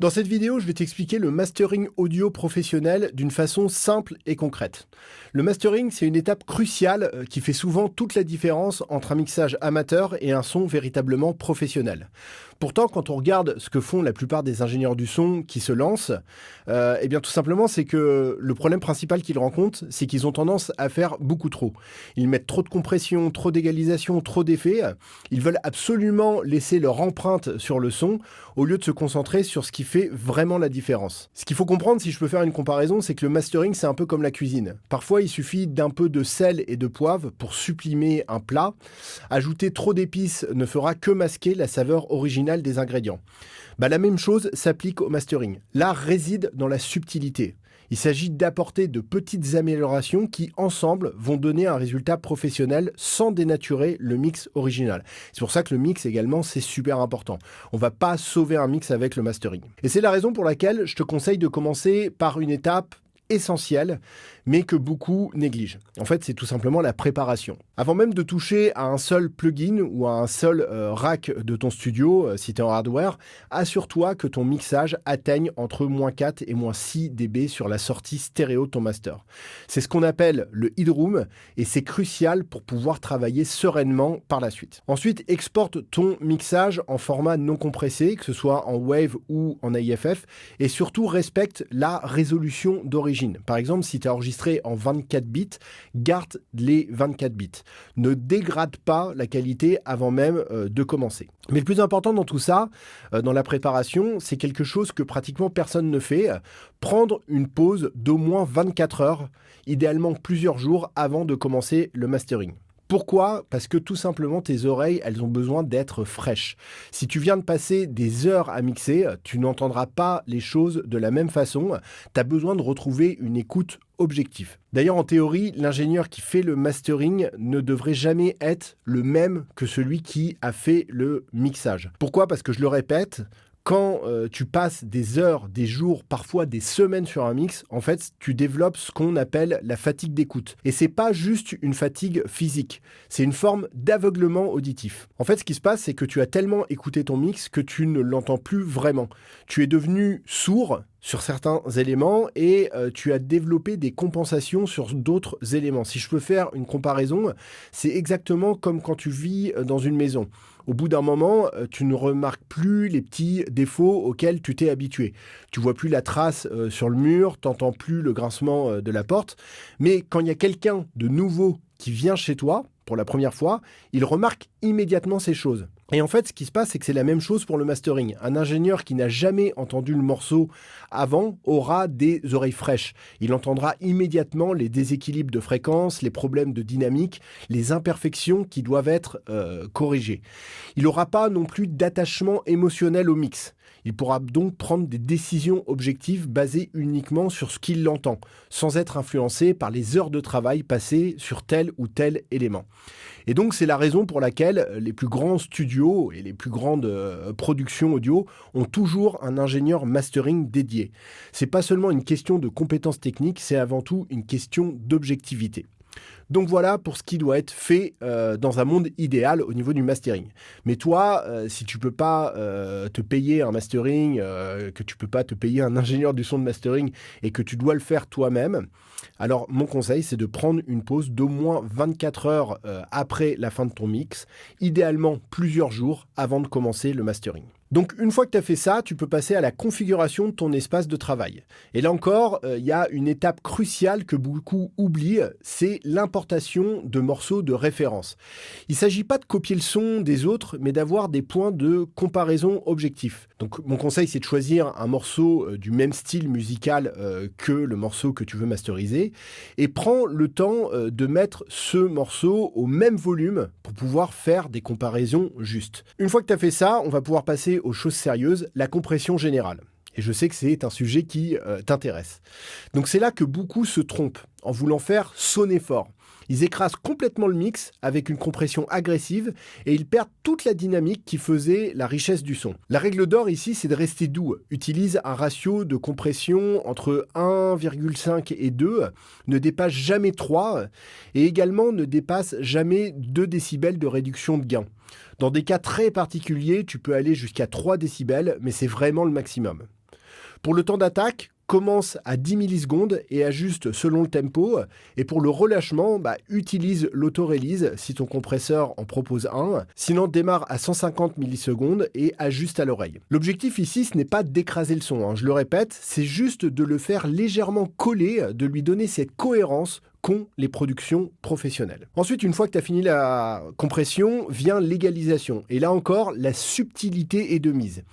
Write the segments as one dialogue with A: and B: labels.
A: Dans cette vidéo, je vais t'expliquer le mastering audio professionnel d'une façon simple et concrète. Le mastering, c'est une étape cruciale qui fait souvent toute la différence entre un mixage amateur et un son véritablement professionnel. Pourtant, quand on regarde ce que font la plupart des ingénieurs du son qui se lancent, eh bien tout simplement, c'est que le problème principal qu'ils rencontrent, c'est qu'ils ont tendance à faire beaucoup trop. Ils mettent trop de compression, trop d'égalisation, trop d'effets. Ils veulent absolument laisser leur empreinte sur le son au lieu de se concentrer sur ce qui fait vraiment la différence. Ce qu'il faut comprendre, si je peux faire une comparaison, c'est que le mastering, c'est un peu comme la cuisine. Parfois, il suffit d'un peu de sel et de poivre pour sublimer un plat. Ajouter trop d'épices ne fera que masquer la saveur originale des ingrédients. La même chose s'applique au mastering. L'art réside dans la subtilité. Il s'agit d'apporter de petites améliorations qui, ensemble, vont donner un résultat professionnel sans dénaturer le mix original. C'est pour ça que le mix également, c'est super important. On ne va pas sauver un mix avec le mastering. Et c'est la raison pour laquelle je te conseille de commencer par une étape essentielle, mais que beaucoup négligent. En fait, c'est tout simplement la préparation. Avant même de toucher à un seul plugin ou à un seul rack de ton studio, si tu es en hardware, assure-toi que ton mixage atteigne entre -4 et -6 dB sur la sortie stéréo de ton master. C'est ce qu'on appelle le headroom et c'est crucial pour pouvoir travailler sereinement par la suite. Ensuite, exporte ton mixage en format non compressé, que ce soit en WAV ou en AIFF, et surtout respecte la résolution d'origine. Par exemple, si tu as enregistré en 24 bits, garde les 24 bits. Ne dégrade pas la qualité avant même de commencer. Mais le plus important dans tout ça, dans la préparation, c'est quelque chose que pratiquement personne ne fait. Prendre une pause d'au moins 24 heures, idéalement plusieurs jours avant de commencer le mastering. Pourquoi ? Parce que tout simplement, tes oreilles, elles ont besoin d'être fraîches. Si tu viens de passer des heures à mixer, tu n'entendras pas les choses de la même façon. Tu as besoin de retrouver une écoute objective. D'ailleurs, en théorie, l'ingénieur qui fait le mastering ne devrait jamais être le même que celui qui a fait le mixage. Pourquoi ? Parce que je le répète, quand tu passes des heures, des jours, parfois des semaines sur un mix, en fait, tu développes ce qu'on appelle la fatigue d'écoute. Et c'est pas juste une fatigue physique, c'est une forme d'aveuglement auditif. En fait, ce qui se passe, c'est que tu as tellement écouté ton mix que tu ne l'entends plus vraiment. Tu es devenu sourd sur certains éléments et tu as développé des compensations sur d'autres éléments. Si je peux faire une comparaison, c'est exactement comme quand tu vis dans une maison. Au bout d'un moment, tu ne remarques plus les petits défauts auxquels tu t'es habitué. Tu vois plus la trace sur le mur, tu n'entends plus le grincement de la porte. Mais quand il y a quelqu'un de nouveau qui vient chez toi, pour la première fois, il remarque immédiatement ces choses. Et en fait, ce qui se passe, c'est que c'est la même chose pour le mastering. Un ingénieur qui n'a jamais entendu le morceau avant aura des oreilles fraîches. Il entendra immédiatement les déséquilibres de fréquence, les problèmes de dynamique, les imperfections qui doivent être corrigées. Il n'aura pas non plus d'attachement émotionnel au mix. Il pourra donc prendre des décisions objectives basées uniquement sur ce qu'il entend, sans être influencé par les heures de travail passées sur tel ou tel élément. Et donc, c'est la raison pour laquelle les plus grands studios et les plus grandes productions audio ont toujours un ingénieur mastering dédié. C'est pas seulement une question de compétences techniques, c'est avant tout une question d'objectivité. Donc voilà pour ce qui doit être fait dans un monde idéal au niveau du mastering. Mais toi, si tu peux pas te payer un mastering, que tu peux pas te payer un ingénieur du son de mastering et que tu dois le faire toi-même, alors mon conseil c'est de prendre une pause d'au moins 24 heures après la fin de ton mix, idéalement plusieurs jours avant de commencer le mastering. Donc une fois que tu as fait ça, tu peux passer à la configuration de ton espace de travail. Et là encore, il y a une étape cruciale que beaucoup oublient, c'est l'importation de morceaux de référence. Il ne s'agit pas de copier le son des autres, mais d'avoir des points de comparaison objectifs. Donc mon conseil, c'est de choisir un morceau du même style musical que le morceau que tu veux masteriser, et prends le temps de mettre ce morceau au même volume pour pouvoir faire des comparaisons justes. Une fois que tu as fait ça, on va pouvoir passer aux choses sérieuses, la compression générale. Et je sais que c'est un sujet qui t'intéresse. Donc c'est là que beaucoup se trompent en voulant faire sonner fort. Ils écrasent complètement le mix avec une compression agressive et ils perdent toute la dynamique qui faisait la richesse du son. La règle d'or ici, c'est de rester doux. Utilise un ratio de compression entre 1,5 et 2, ne dépasse jamais 3 et également ne dépasse jamais 2 décibels de réduction de gain. Dans des cas très particuliers, tu peux aller jusqu'à 3 décibels, mais c'est vraiment le maximum. Pour le temps d'attaque, commence à 10 millisecondes et ajuste selon le tempo. Et pour le relâchement, utilise l'auto-release si ton compresseur en propose un. Sinon, démarre à 150 millisecondes et ajuste à l'oreille. L'objectif ici, ce n'est pas d'écraser le son, je le répète, c'est juste de le faire légèrement coller, de lui donner cette cohérence qu'ont les productions professionnelles. Ensuite, une fois que tu as fini la compression, vient l'égalisation. Et là encore, la subtilité est de mise.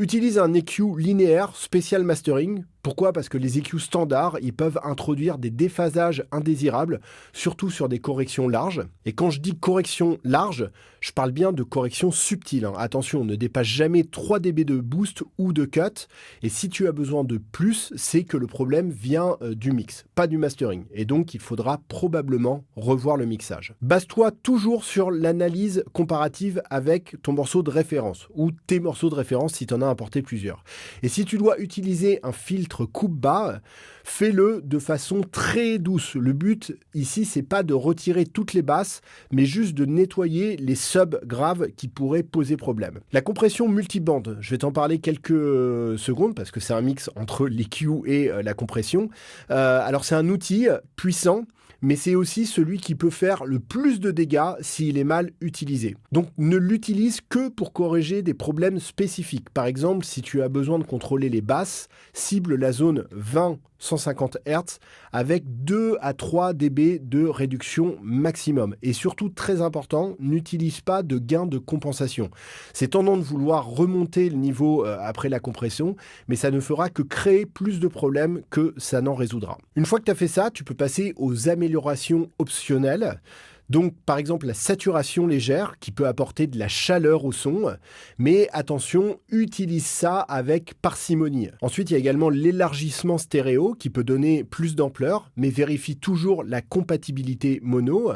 A: Utilise un EQ linéaire spécial mastering. Pourquoi ? Parce que les EQ standards, ils peuvent introduire des déphasages indésirables, surtout sur des corrections larges. Et quand je dis correction large, je parle bien de correction subtile. Attention, ne dépasse jamais 3 dB de boost ou de cut. Et si tu as besoin de plus, c'est que le problème vient du mix, pas du mastering. Et donc, il faudra probablement revoir le mixage. Base-toi toujours sur l'analyse comparative avec ton morceau de référence ou tes morceaux de référence si tu en as importé plusieurs. Et si tu dois utiliser un filtre coupe-bas, fais-le de façon très douce. Le but ici, c'est pas de retirer toutes les basses, mais juste de nettoyer les subs graves qui pourraient poser problème. La compression multibande, je vais t'en parler quelques secondes parce que c'est un mix entre l'EQ et la compression. Alors c'est un outil puissant, mais c'est aussi celui qui peut faire le plus de dégâts s'il est mal utilisé. Donc ne l'utilise que pour corriger des problèmes spécifiques. Par exemple, si tu as besoin de contrôler les basses, cible la zone 20-150 Hz avec 2 à 3 dB de réduction maximum. Et surtout, très important, n'utilise pas de gain de compensation. C'est tentant de vouloir remonter le niveau après la compression, mais ça ne fera que créer plus de problèmes que ça n'en résoudra. Une fois que tu as fait ça, tu peux passer aux améliorations optionnelles. Donc, par exemple, la saturation légère qui peut apporter de la chaleur au son. Mais attention, utilise ça avec parcimonie. Ensuite, il y a également l'élargissement stéréo qui peut donner plus d'ampleur, mais vérifie toujours la compatibilité mono.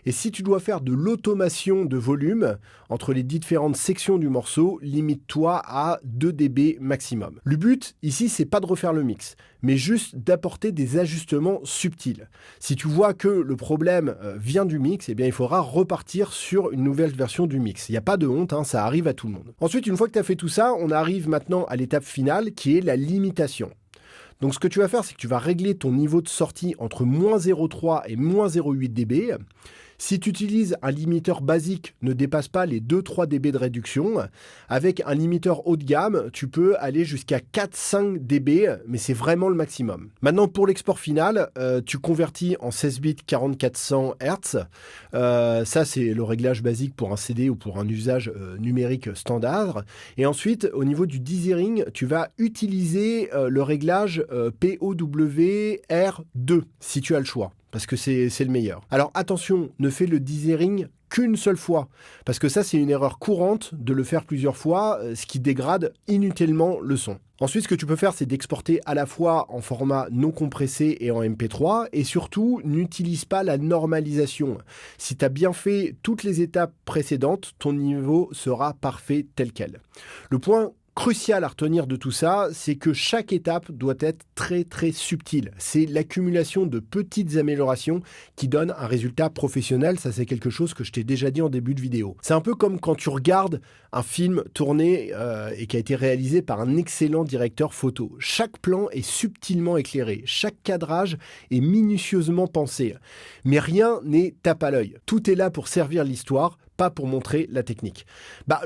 A: Et si tu dois faire de l'automation de volume entre les différentes sections du morceau, limite-toi à 2 dB maximum. Le but, ici, c'est pas de refaire le mix, mais juste d'apporter des ajustements subtils. Si tu vois que le problème vient du mix, eh bien, il faudra repartir sur une nouvelle version du mix. Il n'y a pas de honte, ça arrive à tout le monde. Ensuite, une fois que tu as fait tout ça, on arrive maintenant à l'étape finale qui est la limitation. Donc, ce que tu vas faire, c'est que tu vas régler ton niveau de sortie entre -0,3 et -0,8 dB. Si tu utilises un limiteur basique, ne dépasse pas les 2-3 dB de réduction. Avec un limiteur haut de gamme, tu peux aller jusqu'à 4-5 dB, mais c'est vraiment le maximum. Maintenant, pour l'export final, tu convertis en 16 bits 4400 Hz. Ça, c'est le réglage basique pour un CD ou pour un usage numérique standard. Et ensuite, au niveau du dithering, tu vas utiliser le réglage POWR2, si tu as le choix, parce que c'est le meilleur. Alors attention, ne fais le dithering qu'une seule fois, parce que ça c'est une erreur courante de le faire plusieurs fois, ce qui dégrade inutilement le son. Ensuite, ce que tu peux faire, c'est d'exporter à la fois en format non compressé et en MP3, et surtout, n'utilise pas la normalisation. Si tu as bien fait toutes les étapes précédentes, ton niveau sera parfait tel quel. Le point crucial à retenir de tout ça, c'est que chaque étape doit être très très subtile. C'est l'accumulation de petites améliorations qui donnent un résultat professionnel. Ça, c'est quelque chose que je t'ai déjà dit en début de vidéo. C'est un peu comme quand tu regardes un film tourné et qui a été réalisé par un excellent directeur photo. Chaque plan est subtilement éclairé, chaque cadrage est minutieusement pensé. Mais rien n'est tape à l'œil. Tout est là pour servir l'histoire, pas pour montrer la technique.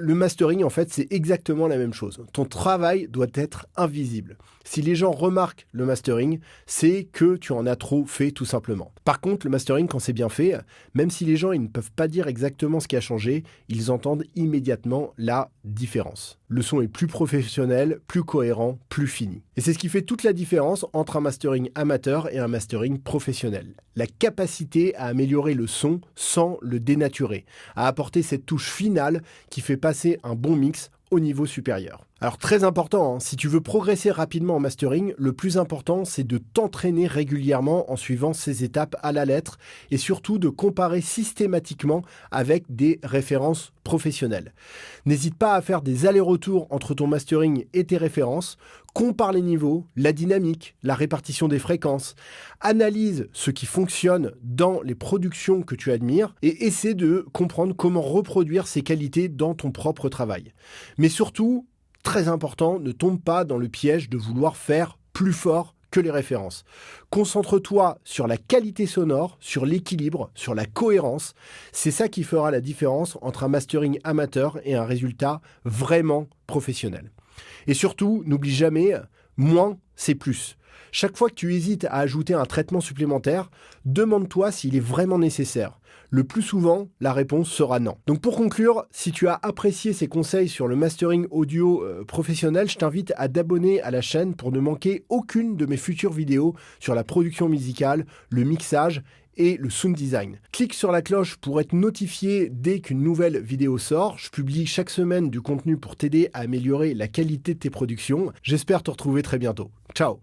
A: Le mastering, en fait, c'est exactement la même chose. Ton travail doit être invisible. Si les gens remarquent le mastering, c'est que tu en as trop fait, tout simplement. Par contre, le mastering, quand c'est bien fait, même si les gens ils ne peuvent pas dire exactement ce qui a changé, ils entendent immédiatement la différence. Le son est plus professionnel, plus cohérent, plus fini. Et c'est ce qui fait toute la différence entre un mastering amateur et un mastering professionnel. La capacité à améliorer le son sans le dénaturer, à apporter cette touche finale qui fait passer un bon mix au niveau supérieur. Alors très important, si tu veux progresser rapidement en mastering, le plus important c'est de t'entraîner régulièrement en suivant ces étapes à la lettre et surtout de comparer systématiquement avec des références professionnelles. N'hésite pas à faire des allers-retours entre ton mastering et tes références, compare les niveaux, la dynamique, la répartition des fréquences, analyse ce qui fonctionne dans les productions que tu admires et essaie de comprendre comment reproduire ces qualités dans ton propre travail. Mais surtout, très important, ne tombe pas dans le piège de vouloir faire plus fort que les références. Concentre-toi sur la qualité sonore, sur l'équilibre, sur la cohérence. C'est ça qui fera la différence entre un mastering amateur et un résultat vraiment professionnel. Et surtout, n'oublie jamais, moins, c'est plus. Chaque fois que tu hésites à ajouter un traitement supplémentaire, demande-toi s'il est vraiment nécessaire. Le plus souvent, la réponse sera non. Donc pour conclure, si tu as apprécié ces conseils sur le mastering audio professionnel, je t'invite à t'abonner à la chaîne pour ne manquer aucune de mes futures vidéos sur la production musicale, le mixage et le sound design. Clique sur la cloche pour être notifié dès qu'une nouvelle vidéo sort. Je publie chaque semaine du contenu pour t'aider à améliorer la qualité de tes productions. J'espère te retrouver très bientôt. Ciao!